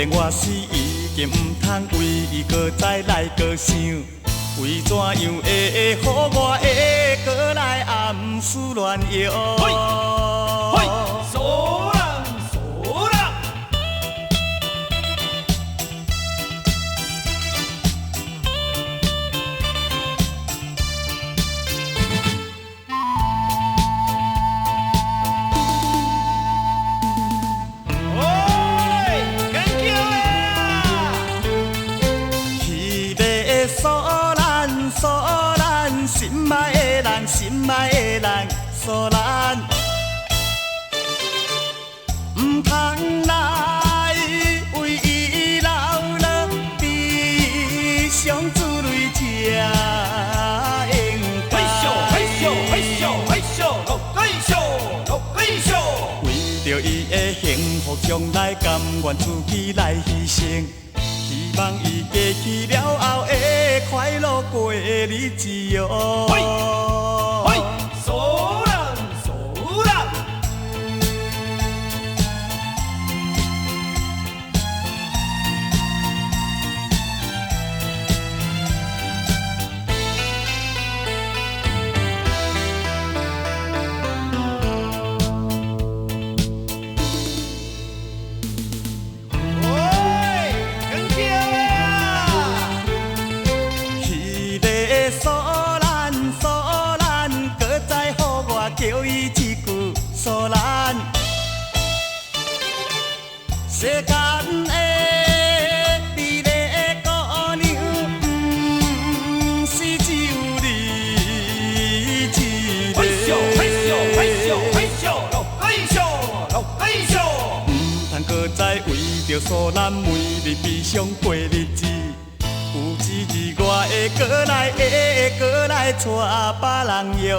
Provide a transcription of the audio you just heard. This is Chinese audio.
然我是已经毋通为伊搁再来搁想，为怎样会予我会搁来暗思乱摇？嘿，嘿，索浪索浪。心爱的人，心爱的人，索兰，唔通来为伊流落悲伤之泪，才应该。嘿咻嘿咻嘿咻落嘿咻落嘿咻。为着伊的幸福将来，甘愿自己来牺牲。希望伊过去了后会快乐过日子哟。嘿，嘿，索浪索浪。叫伊一句索兰，世间的美丽姑娘，不是只有你一个。嘿咻嘿咻嘿咻嘿咻落嘿咻落嘿咻。唔通搁再为着索兰每日悲伤过日子，有一日我会搁来找别人摇。